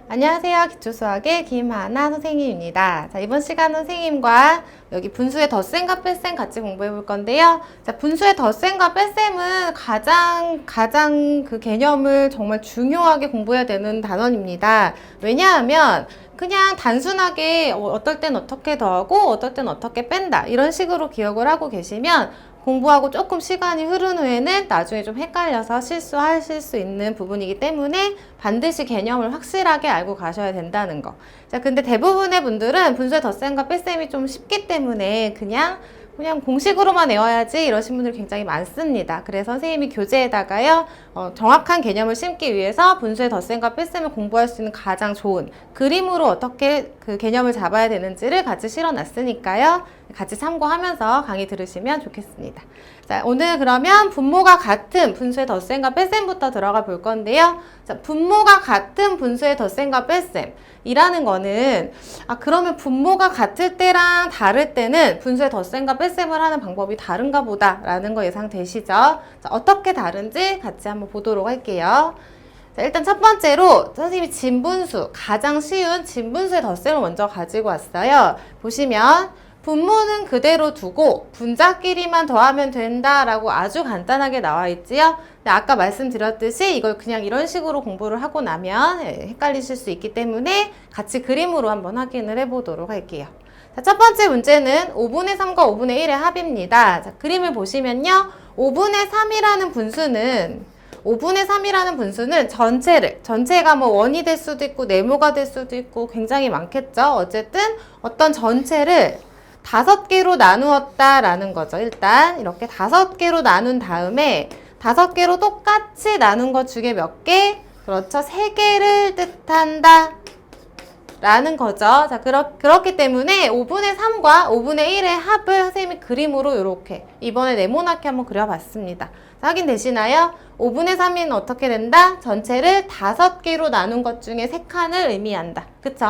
안녕하세요. 기초수학의 김하나 선생님입니다. 자, 이번 시간은 선생님과 여기 분수의 덧셈과 뺄셈 같이 공부해 볼 건데요. 자, 분수의 덧셈과 뺄셈은 가장 그 개념을 정말 중요하게 공부해야 되는 단원입니다. 왜냐하면 그냥 단순하게 어떨 땐 어떻게 더하고 어떨 땐 어떻게 뺀다 이런 식으로 기억을 하고 계시면 공부하고 조금 시간이 흐른 후에는 나중에 좀 헷갈려서 실수하실 수 있는 부분이기 때문에 반드시 개념을 확실하게 알고 가셔야 된다는 거. 자, 근데 대부분의 분들은 분수의 덧셈과 뺄셈이 좀 쉽기 때문에 그냥 공식으로만 외워야지 이러신 분들이 굉장히 많습니다. 그래서 선생님이 교재에다가요, 정확한 개념을 심기 위해서 분수의 덧셈과 뺄셈을 공부할 수 있는 가장 좋은 그림으로 어떻게 그 개념을 잡아야 되는지를 같이 실어놨으니까요. 같이 참고하면서 강의 들으시면 좋겠습니다. 자, 오늘 그러면 분모가 같은 분수의 덧셈과 뺄셈부터 들어가 볼 건데요. 자, 분모가 같은 분수의 덧셈과 뺄셈이라는 거는 그러면 분모가 같을 때랑 다를 때는 분수의 덧셈과 뺄셈을 하는 방법이 다른가 보다 라는 거 예상되시죠? 자, 어떻게 다른지 같이 한번 보도록 할게요. 자, 일단 첫 번째로 선생님이 진분수, 가장 쉬운 진분수의 덧셈을 먼저 가지고 왔어요. 보시면 분모는 그대로 두고 분자끼리만 더하면 된다라고 아주 간단하게 나와 있지요. 근데 아까 말씀드렸듯이 이걸 그냥 이런 식으로 공부를 하고 나면 헷갈리실 수 있기 때문에 같이 그림으로 한번 확인을 해보도록 할게요. 자, 첫 번째 문제는 5분의 3과 5분의 1의 합입니다. 자, 그림을 보시면요. 5분의 3이라는 분수는 전체가 뭐 원이 될 수도 있고 네모가 될 수도 있고 굉장히 많겠죠. 어쨌든 어떤 전체를 5개로 나누었다라는 거죠. 일단 이렇게 5개로 나눈 다음에 5개로 똑같이 나눈 것 중에 몇 개? 그렇죠. 3개를 뜻한다 라는 거죠. 자, 그렇기 때문에 5분의 3과 5분의 1의 합을 선생님이 그림으로 이렇게 이번에 네모나게 한번 그려봤습니다. 자, 확인되시나요? 5분의 3은 어떻게 된다? 전체를 5개로 나눈 것 중에 3칸을 의미한다. 그쵸?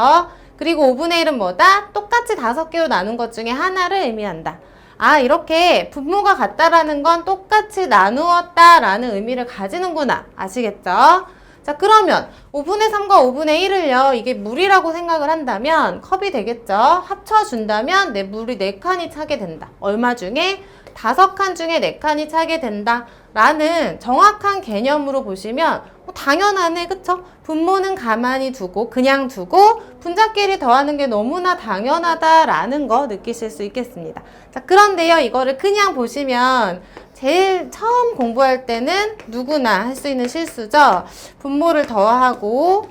그리고 5분의 1은 뭐다? 똑같이 5개로 나눈 것 중에 하나를 의미한다. 이렇게 분모가 같다라는 건 똑같이 나누었다라는 의미를 가지는구나. 아시겠죠? 자, 그러면 5분의 3과 5분의 1을요, 이게 물이라고 생각을 한다면 컵이 되겠죠? 합쳐준다면 물이 4칸이 차게 된다. 얼마 중에? 5칸 중에 4칸이 차게 된다. 라는 정확한 개념으로 보시면 당연하네, 그쵸? 분모는 가만히 두고 그냥 두고 분자끼리 더하는 게 너무나 당연하다라는 거 느끼실 수 있겠습니다. 자, 그런데요, 이거를 그냥 보시면 제일 처음 공부할 때는 누구나 할 수 있는 실수죠. 분모를 더하고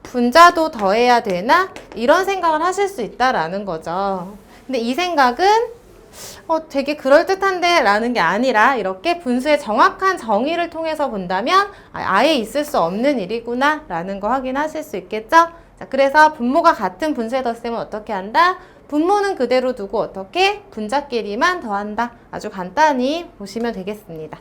분자도 더해야 되나? 이런 생각을 하실 수 있다라는 거죠. 근데 이 생각은 되게 그럴듯한데 라는 게 아니라 이렇게 분수의 정확한 정의를 통해서 본다면 아예 있을 수 없는 일이구나 라는 거 확인하실 수 있겠죠? 자, 그래서 분모가 같은 분수의 덧셈은 어떻게 한다? 분모는 그대로 두고 어떻게? 분자끼리만 더한다. 아주 간단히 보시면 되겠습니다.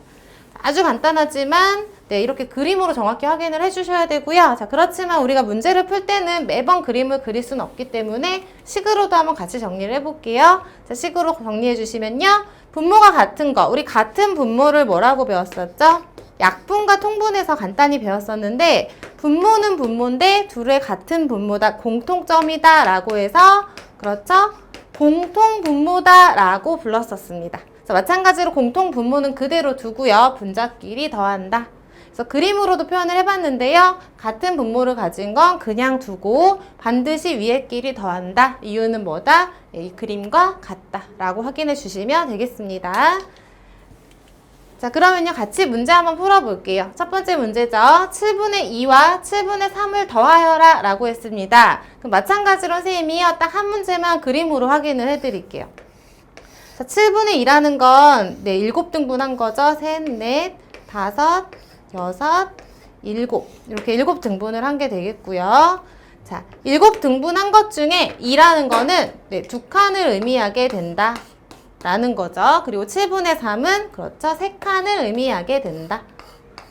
아주 간단하지만 이렇게 그림으로 정확히 확인을 해주셔야 되고요. 자, 그렇지만 우리가 문제를 풀 때는 매번 그림을 그릴 수는 없기 때문에 식으로도 한번 같이 정리를 해볼게요. 자, 식으로 정리해 주시면요. 분모가 같은 거, 우리 같은 분모를 뭐라고 배웠었죠? 약분과 통분해서 간단히 배웠었는데 분모는 분모인데 둘의 같은 분모다, 공통점이다 라고 해서 그렇죠? 공통분모다 라고 불렀었습니다. 마찬가지로 공통분모는 그대로 두고요. 분자끼리 더한다. 그래서 그림으로도 표현을 해봤는데요. 같은 분모를 가진 건 그냥 두고 반드시 위에 끼리 더한다. 이유는 뭐다? 이 그림과 같다. 라고 확인해 주시면 되겠습니다. 자, 그러면요. 같이 문제 한번 풀어볼게요. 첫 번째 문제죠. 7분의 2와 7분의 3을 더하여라 라고 했습니다. 그럼 마찬가지로 선생님이요. 딱 한 문제만 그림으로 확인을 해드릴게요. 자, 7분의 2라는 건 7등분한 거죠. 셋, 넷, 다섯, 여섯, 일곱. 이렇게 7등분을 한 게 되겠고요. 자, 7등분한 것 중에 2라는 거는 2칸을 의미하게 된다. 라는 거죠. 그리고 7분의 3은 그렇죠. 3칸을 의미하게 된다.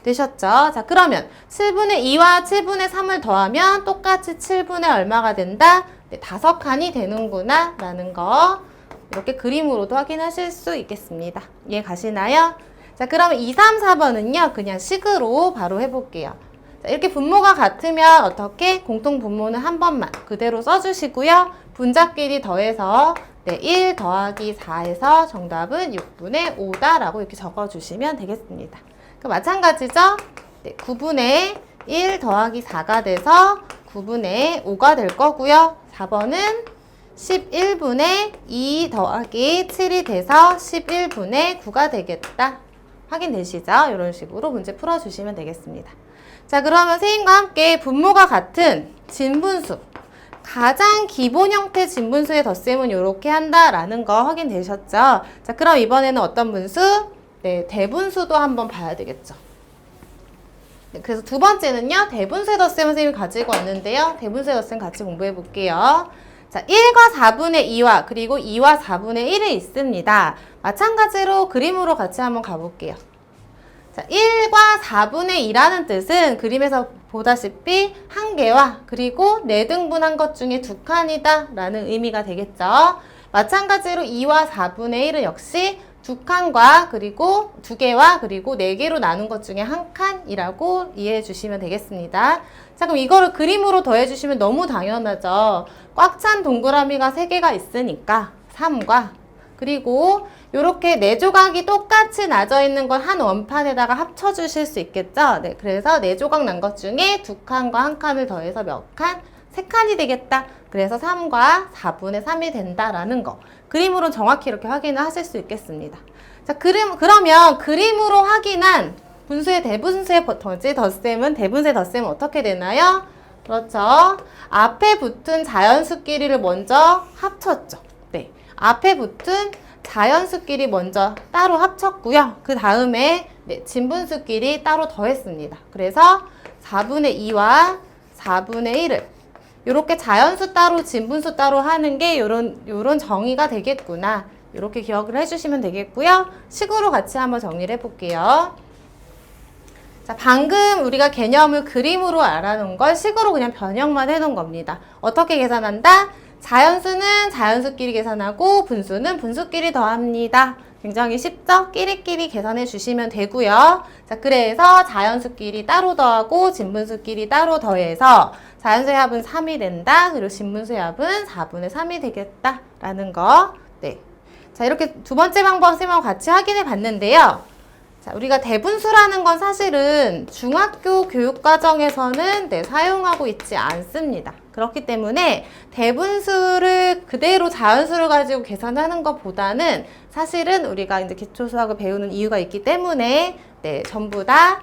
되셨죠? 자, 그러면 7분의 2와 7분의 3을 더하면 똑같이 7분의 얼마가 된다? 5칸이 되는구나. 라는 거. 이렇게 그림으로도 확인하실 수 있겠습니다. 이해 가시나요? 자, 그러면 2, 3, 4번은요. 그냥 식으로 바로 해볼게요. 자, 이렇게 분모가 같으면 어떻게? 공통 분모는 한 번만 그대로 써주시고요. 분자끼리 더해서 1 더하기 4에서 정답은 6분의 5다라고 이렇게 적어주시면 되겠습니다. 마찬가지죠? 9분의 1 더하기 4가 돼서 9분의 5가 될 거고요. 4번은 11분의 2 더하기 7이 돼서 11분의 9가 되겠다. 확인되시죠? 이런 식으로 문제 풀어주시면 되겠습니다. 자, 그러면 선생님과 함께 분모가 같은 진분수, 가장 기본 형태 진분수의 덧셈은 이렇게 한다라는 거 확인되셨죠? 자, 그럼 이번에는 어떤 분수? 네, 대분수도 한번 봐야 되겠죠. 네, 그래서 두 번째는요, 대분수의 덧셈을 선생님이 가지고 왔는데요. 대분수의 덧셈 같이 공부해 볼게요. 자, 1과 4분의 2와 그리고 2와 4분의 1이 있습니다. 마찬가지로 그림으로 같이 한번 가볼게요. 자, 1과 4분의 2라는 뜻은 그림에서 보다시피 한 개와 그리고 4등분한 것 중에 2칸이다 라는 의미가 되겠죠. 마찬가지로 2와 4분의 1은 역시 2칸과 그리고 2개와 그리고 4개로 나눈 것 중에 한 칸이라고 이해해 주시면 되겠습니다. 자, 그럼 이거를 그림으로 더해 주시면 너무 당연하죠. 꽉 찬 동그라미가 3개가 있으니까 3과 그리고 이렇게 4조각이 똑같이 나져 있는 걸 한 원판에다가 합쳐 주실 수 있겠죠. 네, 그래서 4조각 난 것 중에 2칸과 한 칸을 더해서 몇 칸? 3칸이 되겠다. 그래서 3과 4분의 3이 된다라는 거. 그림으로 정확히 이렇게 확인을 하실 수 있겠습니다. 자, 그러면 그림으로 확인한 분수의 대분수의 덧셈은 대분수의 덧셈은 어떻게 되나요? 그렇죠. 앞에 붙은 자연수끼리를 먼저 합쳤죠. 네, 앞에 붙은 자연수끼리 먼저 따로 합쳤고요. 그 다음에 진분수끼리 따로 더했습니다. 그래서 4분의 2와 4분의 1을 이렇게 자연수 따로 진분수 따로 하는 게 요런 정의가 되겠구나. 이렇게 기억을 해주시면 되겠고요. 식으로 같이 한번 정리를 해볼게요. 자, 방금 우리가 개념을 그림으로 알아놓은 걸 식으로 그냥 변형만 해놓은 겁니다. 어떻게 계산한다? 자연수는 자연수끼리 계산하고 분수는 분수끼리 더합니다. 굉장히 쉽죠? 끼리끼리 계산해 주시면 되고요. 자, 그래서 자연수끼리 따로 더하고 진분수끼리 따로 더해서 자연수의 합은 3이 된다. 그리고 진분수의 합은 4분의 3이 되겠다라는 거. 네. 자, 이렇게 두 번째 방법 쌤하고 같이 확인해 봤는데요. 자, 우리가 대분수라는 건 사실은 중학교 교육과정에서는 사용하고 있지 않습니다. 그렇기 때문에 대분수를 그대로 자연수를 가지고 계산하는 것보다는 사실은 우리가 이제 기초수학을 배우는 이유가 있기 때문에 전부 다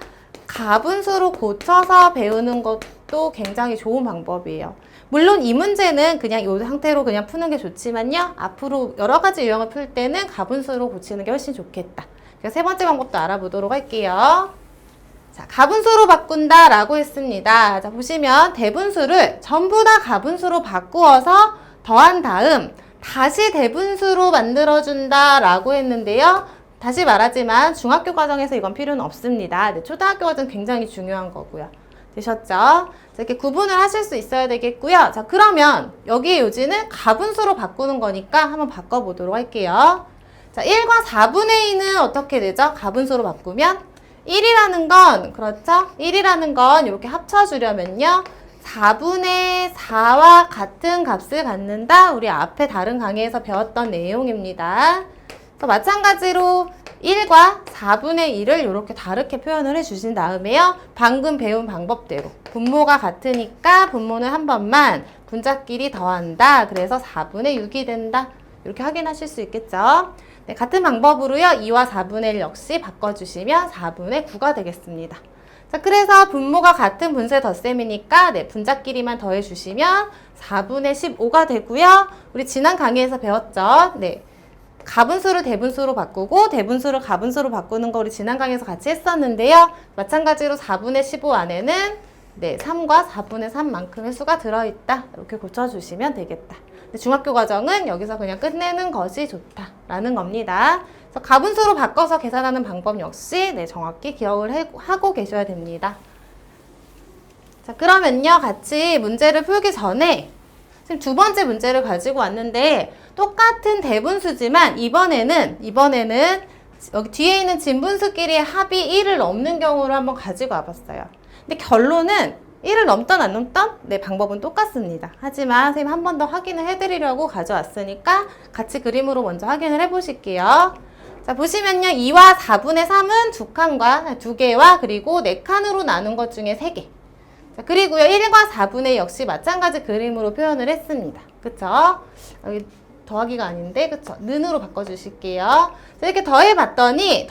가분수로 고쳐서 배우는 것도 굉장히 좋은 방법이에요. 물론 이 문제는 그냥 이 상태로 그냥 푸는 게 좋지만요. 앞으로 여러 가지 유형을 풀 때는 가분수로 고치는 게 훨씬 좋겠다. 그래서 세 번째 방법도 알아보도록 할게요. 자, 가분수로 바꾼다 라고 했습니다. 자, 보시면 대분수를 전부 다 가분수로 바꾸어서 더한 다음 다시 대분수로 만들어준다 라고 했는데요. 다시 말하지만 중학교 과정에서 이건 필요는 없습니다. 네, 초등학교 과정 굉장히 중요한 거고요. 되셨죠? 자, 이렇게 구분을 하실 수 있어야 되겠고요. 자, 그러면 여기에 요지는 가분수로 바꾸는 거니까 한번 바꿔보도록 할게요. 자, 1과 4분의 2는 어떻게 되죠? 가분수로 바꾸면 1이라는 건, 그렇죠? 1이라는 건 이렇게 합쳐주려면요. 4분의 4와 같은 값을 갖는다. 우리 앞에 다른 강의에서 배웠던 내용입니다. 그래서 마찬가지로 1과 4분의 1을 이렇게 다르게 표현을 해주신 다음에요. 방금 배운 방법대로 분모가 같으니까 분모는 한 번만 분자끼리 더한다. 그래서 4분의 6이 된다. 이렇게 확인하실 수 있겠죠? 네, 같은 방법으로요. 2와 4분의 1 역시 바꿔주시면 4분의 9가 되겠습니다. 자, 그래서 분모가 같은 분수의 덧셈이니까 분자끼리만 더해주시면 4분의 15가 되고요. 우리 지난 강의에서 배웠죠? 네. 가분수를 대분수로 바꾸고 대분수를 가분수로 바꾸는 거 우리 지난 강의에서 같이 했었는데요. 마찬가지로 4분의 15 안에는 3과 4분의 3만큼의 수가 들어있다. 이렇게 고쳐주시면 되겠다. 중학교 과정은 여기서 그냥 끝내는 것이 좋다라는 겁니다. 그래서 가분수로 바꿔서 계산하는 방법 역시 정확히 기억을 하고 계셔야 됩니다. 자, 그러면요. 같이 문제를 풀기 전에 지금 두 번째 문제를 가지고 왔는데 똑같은 대분수지만 이번에는 여기 뒤에 있는 진분수끼리의 합이 1을 넘는 경우를 한번 가지고 와봤어요. 근데 결론은 1을 넘던 안 넘던 네, 방법은 똑같습니다. 하지만 선생님 한 번 더 확인을 해드리려고 가져왔으니까 같이 그림으로 먼저 확인을 해보실게요. 자, 보시면요. 2와 4분의 3은 두 칸과 두 개와 그리고 네 칸으로 나눈 것 중에 3개. 자, 그리고요. 1과 4분의 역시 마찬가지 그림으로 표현을 했습니다. 그쵸? 여기 더하기가 아닌데, 그쵸? 는으로 바꿔주실게요. 자, 이렇게 더해봤더니,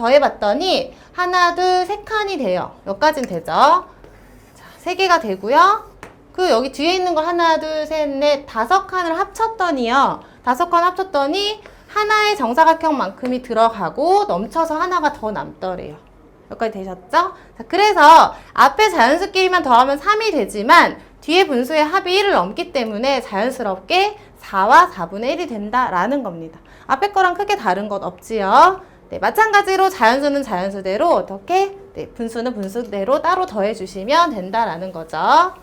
하나, 둘, 세 칸이 돼요. 여기까지는 되죠? 자, 3개가 되고요. 그 여기 뒤에 있는 거 하나, 둘, 셋, 넷, 5칸을 합쳤더니요. 5칸 합쳤더니 하나의 정사각형만큼이 들어가고 넘쳐서 하나가 더 남더래요. 여기까지 되셨죠? 자, 그래서 앞에 자연수끼리만 더하면 3이 되지만 뒤에 분수의 합이 1을 넘기 때문에 자연스럽게 4와 4분의 1이 된다라는 겁니다. 앞에 거랑 크게 다른 것 없지요? 네, 마찬가지로 자연수는 자연수대로 어떻게? 네, 분수는 분수대로 따로 더해주시면 된다라는 거죠. 자,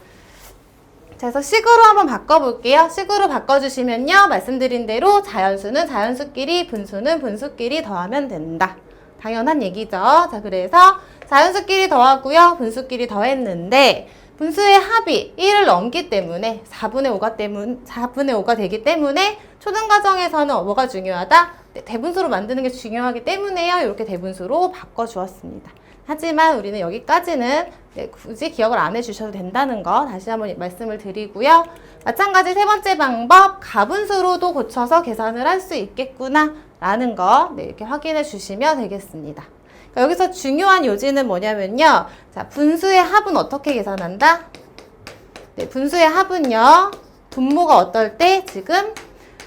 그래서 식으로 한번 바꿔볼게요. 식으로 바꿔주시면요. 말씀드린 대로 자연수는 자연수끼리, 분수는 분수끼리 더하면 된다. 당연한 얘기죠. 자, 그래서 자연수끼리 더하고요. 분수끼리 더했는데 분수의 합이 1을 넘기 때문에 4분의 5가 되기 때문에 초등과정에서는 뭐가 중요하다? 네, 대분수로 만드는 게 중요하기 때문에요. 이렇게 대분수로 바꿔주었습니다. 하지만 우리는 여기까지는 네, 굳이 기억을 안 해주셔도 된다는 거 다시 한번 말씀을 드리고요. 마찬가지 세 번째 방법, 가분수로도 고쳐서 계산을 할 수 있겠구나 라는 거 네, 이렇게 확인해 주시면 되겠습니다. 그러니까 여기서 중요한 요지는 뭐냐면요. 자, 분수의 합은 어떻게 계산한다? 네, 분수의 합은요. 분모가 어떨 때? 지금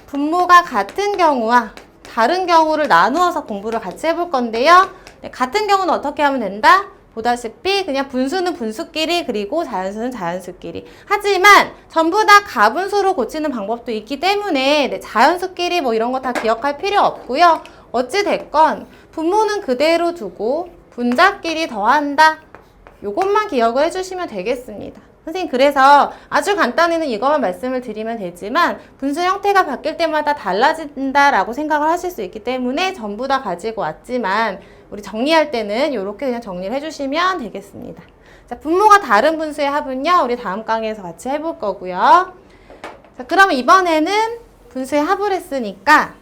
분모가 같은 경우와 다른 경우를 나누어서 공부를 같이 해볼 건데요. 네, 같은 경우는 어떻게 하면 된다? 보다시피 그냥 분수는 분수끼리 그리고 자연수는 자연수끼리. 하지만 전부 다 가분수로 고치는 방법도 있기 때문에 네, 자연수끼리 뭐 이런 거 다 기억할 필요 없고요. 어찌 됐건 분모는 그대로 두고 분자끼리 더한다. 요것만 기억을 해주시면 되겠습니다. 선생님 그래서 아주 간단히는 이것만 말씀을 드리면 되지만 분수 형태가 바뀔 때마다 달라진다라고 생각을 하실 수 있기 때문에 전부 다 가지고 왔지만 우리 정리할 때는 이렇게 그냥 정리를 해주시면 되겠습니다. 자, 분모가 다른 분수의 합은요. 우리 다음 강의에서 같이 해볼 거고요. 자, 그러면 이번에는 분수의 합을 했으니까요.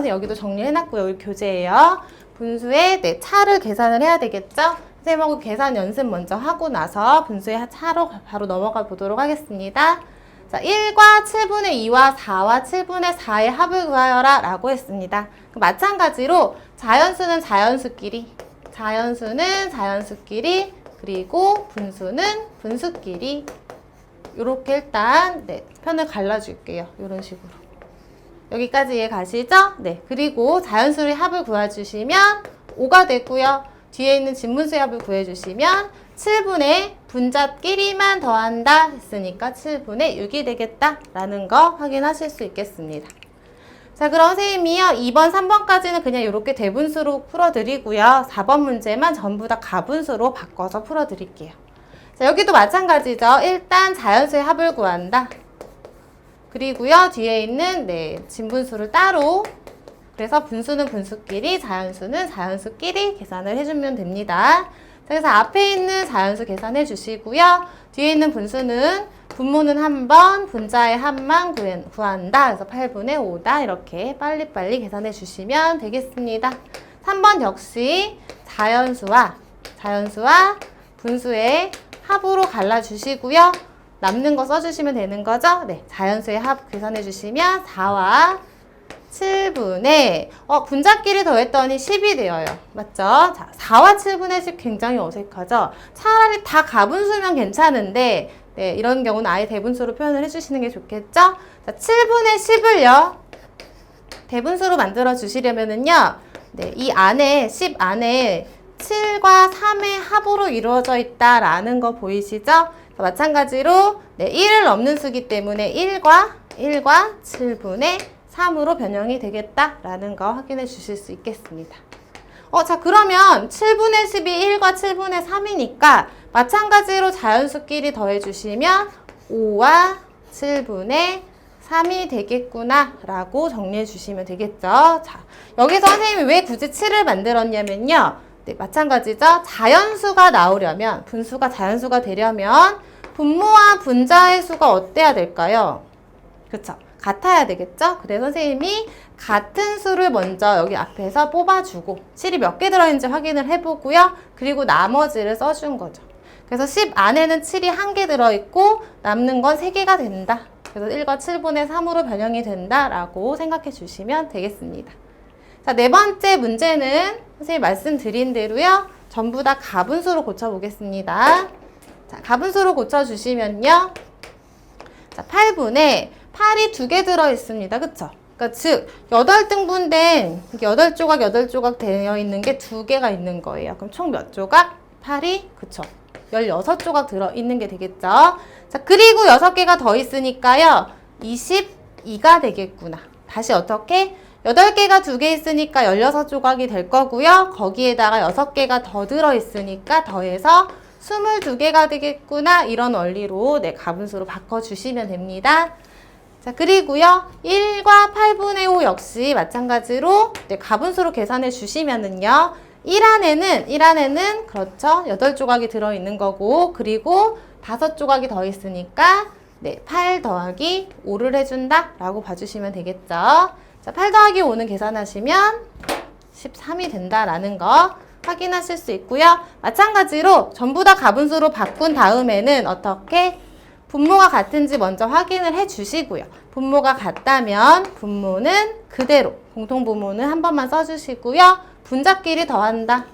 여기도 정리를 해놨고요. 우리 교재예요. 분수의 네, 차를 계산을 해야 되겠죠? 선생님하고 계산 연습 먼저 하고 나서 분수의 차로 바로 넘어가 보도록 하겠습니다. 자, 1과 7분의 2와 4와 7분의 4의 합을 구하여라 라고 했습니다. 마찬가지로 자연수는 자연수끼리, 그리고 분수는 분수끼리 이렇게 일단 네, 편을 갈라줄게요. 이런 식으로. 여기까지 이해 가시죠? 네, 그리고 자연수의 합을 구해주시면 5가 되고요. 뒤에 있는 진분수의 합을 구해주시면 7분의 분자끼리만 더한다 했으니까 7분의 6이 되겠다라는 거 확인하실 수 있겠습니다. 자, 그럼 선생님이요. 2번, 3번까지는 그냥 이렇게 대분수로 풀어드리고요. 4번 문제만 전부 다 가분수로 바꿔서 풀어드릴게요. 자, 여기도 마찬가지죠. 일단 자연수의 합을 구한다. 그리고요. 뒤에 있는 네, 진분수를 따로 그래서 분수는 분수끼리, 자연수는 자연수끼리 계산을 해주면 됩니다. 그래서 앞에 있는 자연수 계산해 주시고요. 뒤에 있는 분수는 분모는 한 번, 분자의 합만 구한다. 그래서 8분의 5다. 이렇게 빨리빨리 계산해 주시면 되겠습니다. 3번 역시 자연수와 분수의 합으로 갈라주시고요. 남는 거 써주시면 되는 거죠? 네, 자연수의 합 계산해 주시면 4와 7분의 분자끼리 더했더니 10이 되어요. 맞죠? 자, 4와 7분의 10 굉장히 어색하죠? 차라리 다 가분수면 괜찮은데 네, 이런 경우는 아예 대분수로 표현을 해주시는 게 좋겠죠? 자, 7분의 10을요. 대분수로 만들어 주시려면은요. 네, 이 안에 10 안에 7과 3의 합으로 이루어져 있다라는 거 보이시죠? 마찬가지로 네, 1을 넘는 수기 때문에 1과 7분의 3으로 변형이 되겠다라는 거 확인해 주실 수 있겠습니다. 자, 그러면 7분의 10이 1과 7분의 3이니까 마찬가지로 자연수끼리 더해주시면 5와 7분의 3이 되겠구나 라고 정리해 주시면 되겠죠. 자, 여기서 선생님이 왜 굳이 7을 만들었냐면요. 네, 마찬가지죠. 자연수가 나오려면, 분수가 자연수가 되려면 분모와 분자의 수가 어때야 될까요? 그쵸? 같아야 되겠죠? 그래서 선생님이 같은 수를 먼저 여기 앞에서 뽑아주고 7이 몇 개 들어있는지 확인을 해보고요. 그리고 나머지를 써준 거죠. 그래서 10 안에는 7이 1개 들어있고 남는 건 3개가 된다. 그래서 1과 7분의 3으로 변형이 된다라고 생각해 주시면 되겠습니다. 자, 네 번째 문제는 선생님 말씀드린 대로요. 전부 다 가분수로 고쳐보겠습니다. 자, 가분수로 고쳐주시면요. 자, 8분에 8이 2개 들어있습니다. 그쵸? 그러니까 즉 8등분된 8조각 8조각 되어 있는 게 2개가 있는 거예요. 그럼 총 몇 조각? 8이 그쵸? 16조각 들어있는 게 되겠죠? 자, 그리고 6개가 더 있으니까요. 22가 되겠구나. 다시 어떻게? 8개가 2개 있으니까 16조각이 될 거고요. 거기에다가 6개가 더 들어있으니까 더해서 22개가 되겠구나. 이런 원리로 네, 가분수로 바꿔주시면 됩니다. 자, 그리고요. 1과 8분의 5 역시 마찬가지로 네, 가분수로 계산해 주시면은요. 1 안에는 그렇죠. 8조각이 들어있는 거고 그리고 5조각이 더 있으니까 네, 8 더하기 5를 해준다 라고 봐주시면 되겠죠. 자, 8 더하기 5는 계산하시면 13이 된다라는 거 확인하실 수 있고요. 마찬가지로 전부 다 가분수로 바꾼 다음에는 어떻게? 분모가 같은지 먼저 확인을 해 주시고요. 분모가 같다면 분모는 그대로 공통분모는 한 번만 써주시고요. 분자끼리 더한다.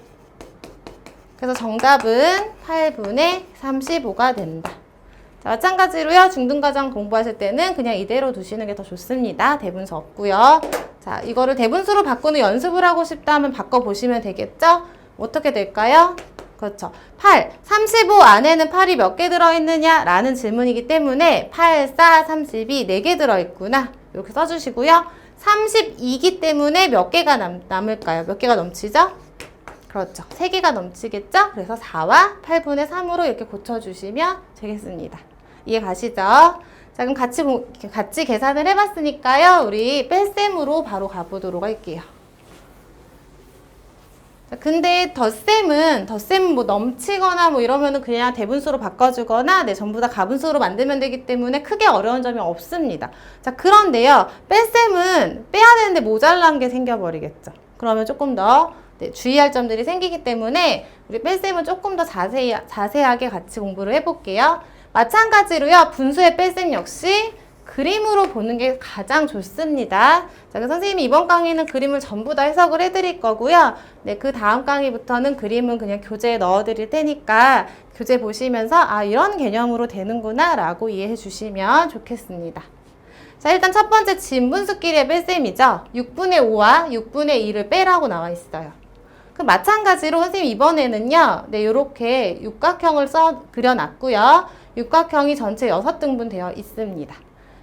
그래서 정답은 8분의 35가 된다. 자, 마찬가지로요. 중등과정 공부하실 때는 그냥 이대로 두시는 게 더 좋습니다. 대분수 없고요. 자, 이거를 대분수로 바꾸는 연습을 하고 싶다 하면 바꿔보시면 되겠죠? 어떻게 될까요? 그렇죠. 8, 35 안에는 8이 몇 개 들어있느냐? 라는 질문이기 때문에 8, 4, 32, 4개 들어있구나. 이렇게 써주시고요. 32기 때문에 몇 개가 남을까요? 몇 개가 넘치죠? 그렇죠. 3개가 넘치겠죠? 그래서 4와 8분의 3으로 이렇게 고쳐주시면 되겠습니다. 이해 가시죠? 자, 그럼 같이 계산을 해봤으니까요. 우리 뺄셈으로 바로 가보도록 할게요. 근데 덧셈은 뭐 넘치거나 뭐 이러면은 그냥 대분수로 바꿔주거나 네, 전부 다 가분수로 만들면 되기 때문에 크게 어려운 점이 없습니다. 자, 그런데요. 뺄셈은 빼야 되는데 모자란 게 생겨버리겠죠. 그러면 조금 더 네, 주의할 점들이 생기기 때문에 우리 뺄셈은 조금 더 자세하게 같이 공부를 해볼게요. 마찬가지로요. 분수의 뺄셈 역시 그림으로 보는 게 가장 좋습니다. 자, 그래서 선생님이 이번 강의는 그림을 전부 다 해석을 해드릴 거고요. 네, 그 다음 강의부터는 그림은 그냥 교재에 넣어드릴 테니까 교재 보시면서 아, 이런 개념으로 되는구나 라고 이해해 주시면 좋겠습니다. 자, 일단 첫 번째 진분수끼리의 뺄셈이죠. 6분의 5와 6분의 2를 빼라고 나와 있어요. 그 마찬가지로 선생님 이번에는요. 네, 요렇게 육각형을 그려놨고요. 육각형이 전체 6등분 되어 있습니다.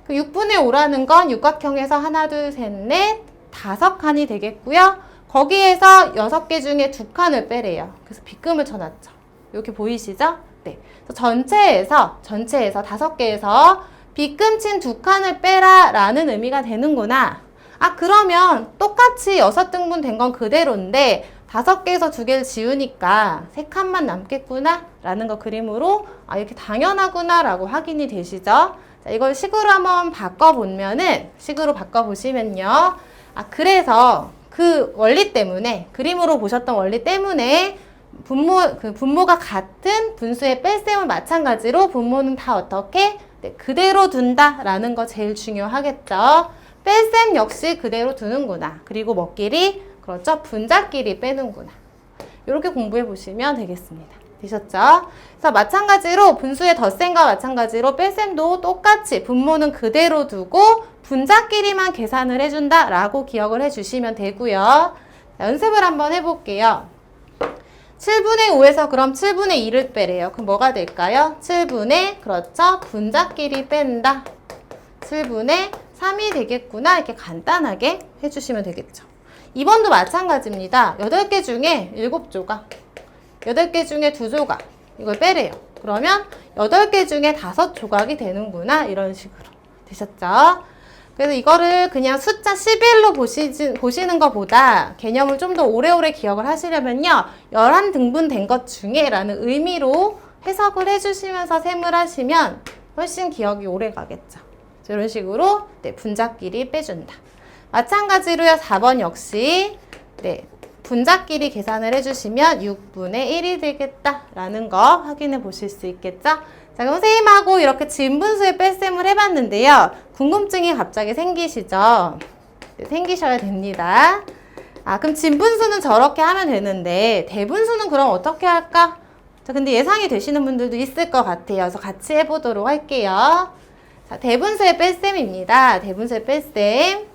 6분의 5라는 건 육각형에서 하나, 둘, 셋, 넷, 5칸이 되겠고요. 거기에서 6개 중에 2칸을 빼래요. 그래서 빗금을 쳐놨죠. 이렇게 보이시죠? 네. 전체에서 5개에서 빗금 친 2칸을 빼라 라는 의미가 되는구나. 아, 그러면 똑같이 6등분 된 건 그대로인데 5개에서 2개를 지우니까 3칸만 남겠구나 라는 거 그림으로 아, 이렇게 당연하구나 라고 확인이 되시죠? 자, 이걸 식으로 한번 식으로 바꿔보시면요. 아, 그래서 그 원리 때문에, 그림으로 보셨던 원리 때문에 분모가 같은 분수의 뺄셈은 마찬가지로 분모는 다 어떻게? 네, 그대로 둔다라는 거 제일 중요하겠죠. 뺄셈 역시 그대로 두는구나. 그리고 뭐끼리? 그렇죠. 분자끼리 빼는구나. 이렇게 공부해 보시면 되겠습니다. 되셨죠? 그래서 마찬가지로 분수의 덧셈과 마찬가지로 뺄셈도 똑같이 분모는 그대로 두고 분자끼리만 계산을 해준다 라고 기억을 해주시면 되고요. 자, 연습을 한번 해볼게요. 7분의 5에서 그럼 7분의 2를 빼래요. 그럼 뭐가 될까요? 7분의 그렇죠. 분자끼리 뺀다. 7분의 3이 되겠구나. 이렇게 간단하게 해주시면 되겠죠. 2번도 마찬가지입니다. 8개 중에 7조각. 8개 중에 2조각. 이걸 빼래요. 그러면 8개 중에 5조각이 되는구나. 이런 식으로. 되셨죠? 그래서 이거를 그냥 숫자 11로 보시는 것보다 개념을 좀 더 오래오래 기억을 하시려면요. 11등분 된 것 중에 라는 의미로 해석을 해주시면서 셈을 하시면 훨씬 기억이 오래 가겠죠. 이런 식으로 네, 분자끼리 빼준다. 마찬가지로요. 4번 역시 네, 분자끼리 계산을 해주시면 6분의 1이 되겠다라는 거 확인해 보실 수 있겠죠? 자, 그럼 선생님하고 이렇게 진분수의 뺄셈을 해봤는데요. 궁금증이 갑자기 생기시죠? 네, 생기셔야 됩니다. 그럼 진분수는 저렇게 하면 되는데 대분수는 그럼 어떻게 할까? 자, 근데 예상이 되시는 분들도 있을 것 같아요. 그래서 같이 해보도록 할게요. 자, 대분수의 뺄셈입니다. 대분수의 뺄셈.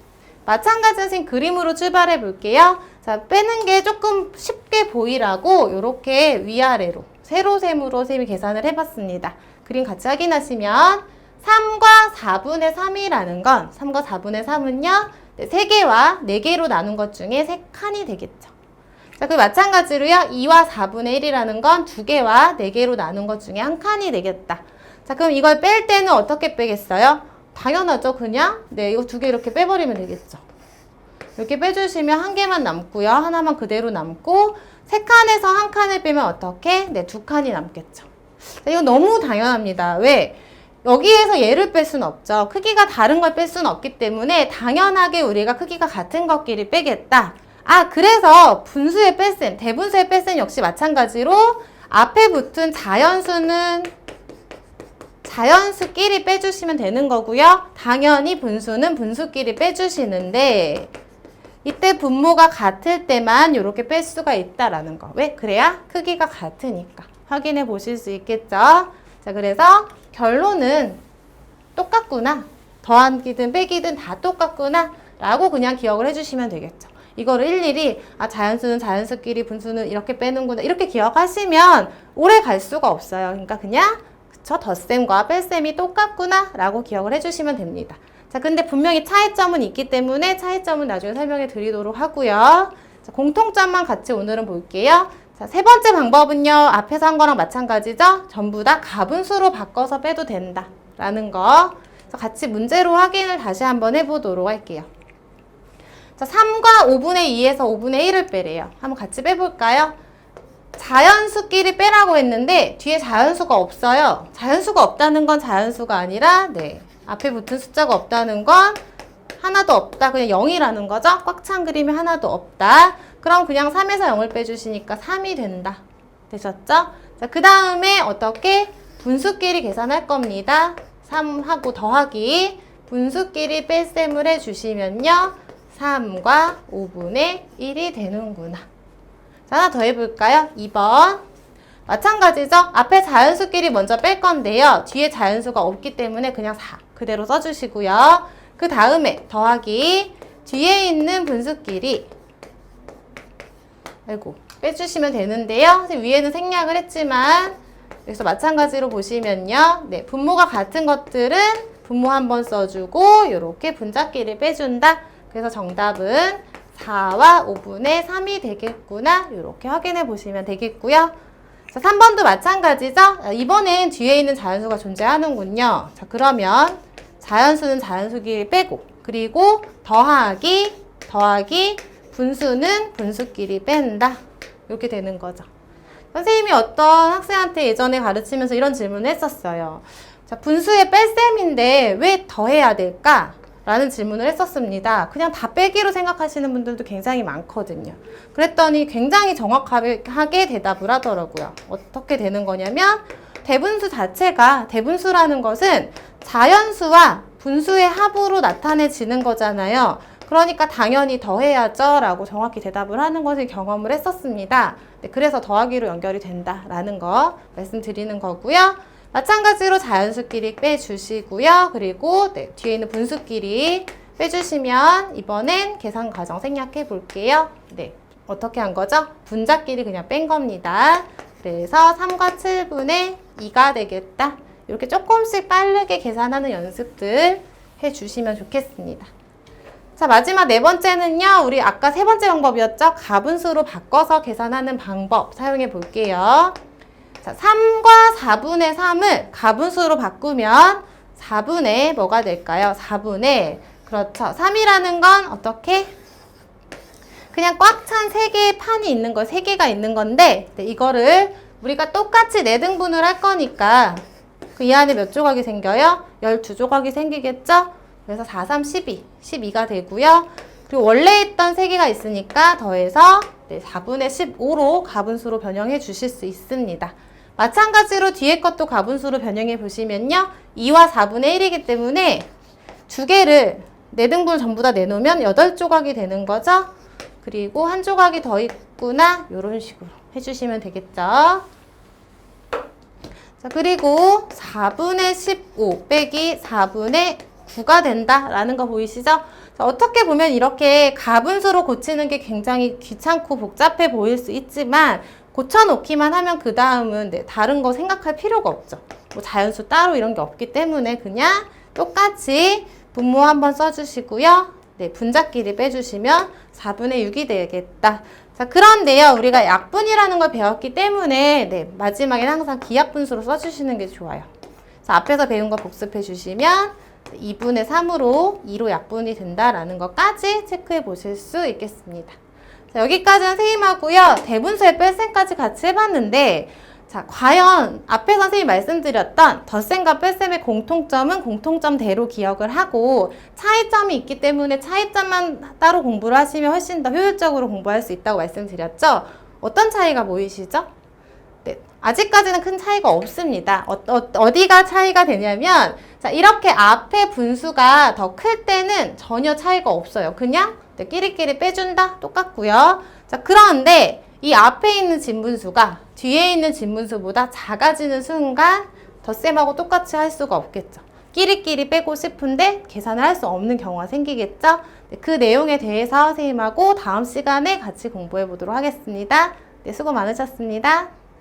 마찬가지 선생님 그림으로 출발해 볼게요. 자, 빼는 게 조금 쉽게 보이라고 이렇게 위아래로 세로셈으로 선생님이 계산을 해봤습니다. 그림 같이 확인하시면 3과 4분의 3이라는 건 3과 4분의 3은요. 3개와 4개로 나눈 것 중에 3칸이 되겠죠. 자, 그 마찬가지로요. 2와 4분의 1이라는 건 2개와 4개로 나눈 것 중에 1칸이 되겠다. 자, 그럼 이걸 뺄 때는 어떻게 빼겠어요? 당연하죠. 그냥 네, 이거 2개 이렇게 빼버리면 되겠죠. 이렇게 빼주시면 1개만 남고요. 하나만 그대로 남고 3칸에서 1칸을 빼면 어떻게? 네, 2칸이 남겠죠. 자, 이거 너무 당연합니다. 왜? 여기에서 얘를 뺄 수는 없죠. 크기가 다른 걸 뺄 수는 없기 때문에 당연하게 우리가 크기가 같은 것끼리 빼겠다. 그래서 분수의 뺄셈, 대분수의 뺄셈 역시 마찬가지로 앞에 붙은 자연수는 자연수끼리 빼주시면 되는 거고요. 당연히 분수는 분수끼리 빼주시는데 이때 분모가 같을 때만 이렇게 뺄 수가 있다라는 거. 왜? 그래야 크기가 같으니까. 확인해 보실 수 있겠죠? 자, 그래서 결론은 똑같구나. 더하기든 빼기든 다 똑같구나. 라고 그냥 기억을 해주시면 되겠죠. 이거를 일일이 자연수는 자연수끼리 분수는 이렇게 빼는구나. 이렇게 기억하시면 오래 갈 수가 없어요. 그러니까 그냥 덧셈과 뺄셈이 똑같구나. 라고 기억을 해주시면 됩니다. 자, 근데 분명히 차이점은 있기 때문에 차이점은 나중에 설명해 드리도록 하고요. 자, 공통점만 같이 오늘은 볼게요. 자, 세 번째 방법은요. 앞에서 한 거랑 마찬가지죠. 전부 다 가분수로 바꿔서 빼도 된다. 라는 거. 그래서 같이 문제로 확인을 다시 한번 해보도록 할게요. 자, 3과 5분의 2에서 5분의 1을 빼래요. 한번 같이 빼볼까요? 자연수끼리 빼라고 했는데 뒤에 자연수가 없어요. 자연수가 없다는 건 자연수가 아니라 네, 앞에 붙은 숫자가 없다는 건 하나도 없다. 그냥 0이라는 거죠. 꽉 찬 그림이 하나도 없다. 그럼 그냥 3에서 0을 빼주시니까 3이 된다. 되셨죠? 자, 그 다음에 어떻게? 분수끼리 계산할 겁니다. 3하고 더하기 분수끼리 뺄셈을 해주시면요. 3과 5분의 1이 되는구나. 자, 하나 더 해볼까요? 2번. 마찬가지죠? 앞에 자연수끼리 먼저 뺄 건데요. 뒤에 자연수가 없기 때문에 그냥 4 그대로 써주시고요. 그 다음에 더하기 뒤에 있는 분수끼리 빼주시면 되는데요. 선생님 위에는 생략을 했지만 여기서 마찬가지로 보시면요. 네, 분모가 같은 것들은 분모 한번 써주고 이렇게 분자끼리 빼준다. 그래서 정답은 4와 5분의 3이 되겠구나. 이렇게 확인해 보시면 되겠고요. 자, 3번도 마찬가지죠? 이번엔 뒤에 있는 자연수가 존재하는군요. 자, 그러면 자연수는 자연수끼리 빼고 그리고 더하기 분수는 분수끼리 뺀다. 이렇게 되는 거죠. 선생님이 어떤 학생한테 예전에 가르치면서 이런 질문을 했었어요. 자, 분수의 뺄셈인데 왜 더해야 될까? 라는 질문을 했었습니다. 그냥 다 빼기로 생각하시는 분들도 굉장히 많거든요. 그랬더니 굉장히 정확하게 대답을 하더라고요. 어떻게 되는 거냐면 대분수 자체가 대분수라는 것은 자연수와 분수의 합으로 나타내지는 거잖아요. 그러니까 당연히 더해야죠 라고 정확히 대답을 하는 것을 경험을 했었습니다. 네, 그래서 더하기로 연결이 된다라는 거 말씀드리는 거고요. 마찬가지로 자연수끼리 빼주시고요. 그리고 네, 뒤에 있는 분수끼리 빼주시면 이번엔 계산 과정 생략해 볼게요. 네, 어떻게 한 거죠? 분자끼리 그냥 뺀 겁니다. 그래서 3과 7분의 2가 되겠다. 이렇게 조금씩 빠르게 계산하는 연습들 해주시면 좋겠습니다. 자, 마지막 네 번째는요. 우리 아까 세 번째 방법이었죠? 가분수로 바꿔서 계산하는 방법 사용해 볼게요. 자, 3과 4분의 3을 가분수로 바꾸면 4분의 뭐가 될까요? 4분의 그렇죠. 3이라는 건 어떻게? 그냥 꽉 찬 3개의 판이 있는 거, 3개가 있는 건데 이거를 우리가 똑같이 4등분을 할 거니까 그 이 안에 몇 조각이 생겨요? 12조각이 생기겠죠? 그래서 4, 3, 12, 12가 되고요. 그리고 원래 있던 3개가 있으니까 더해서 4분의 15로 가분수로 변형해 주실 수 있습니다. 마찬가지로 뒤에 것도 가분수로 변형해 보시면요. 2와 4분의 1이기 때문에 두 개를 4등분을 전부 다 내놓으면 8조각이 되는 거죠. 그리고 한 조각이 더 있구나. 이런 식으로 해주시면 되겠죠. 자, 그리고 4분의 15 빼기 4분의 9가 된다라는 거 보이시죠? 자, 어떻게 보면 이렇게 가분수로 고치는 게 굉장히 귀찮고 복잡해 보일 수 있지만 고쳐놓기만 하면 그 다음은 다른 거 생각할 필요가 없죠. 뭐 자연수 따로 이런 게 없기 때문에 그냥 똑같이 분모 한번 써주시고요. 분자끼리 빼주시면 4분의 6이 되겠다. 자, 그런데요, 우리가 약분이라는 걸 배웠기 때문에 마지막에는 항상 기하분수로 써주시는 게 좋아요. 자, 앞에서 배운 거 복습해 주시면 2분의 3으로 2로 약분이 된다라는 것까지 체크해 보실 수 있겠습니다. 자, 여기까지는 선생님하고요, 대분수의 뺄셈까지 같이 해봤는데, 자, 과연 앞에 선생님이 말씀드렸던 덧셈과 뺄셈의 공통점은 공통점대로 기억을 하고 차이점이 있기 때문에 차이점만 따로 공부를 하시면 훨씬 더 효율적으로 공부할 수 있다고 말씀드렸죠? 어떤 차이가 보이시죠? 네, 아직까지는 큰 차이가 없습니다. 어디가 차이가 되냐면, 자, 이렇게 앞에 분수가 더 클 때는 전혀 차이가 없어요. 그냥 끼리끼리 빼준다? 똑같고요. 자, 그런데 이 앞에 있는 진분수가 뒤에 있는 진분수보다 작아지는 순간 덧셈하고 똑같이 할 수가 없겠죠. 끼리끼리 빼고 싶은데 계산을 할 수 없는 경우가 생기겠죠. 그 내용에 대해서 선생님하고 다음 시간에 같이 공부해 보도록 하겠습니다. 수고 많으셨습니다.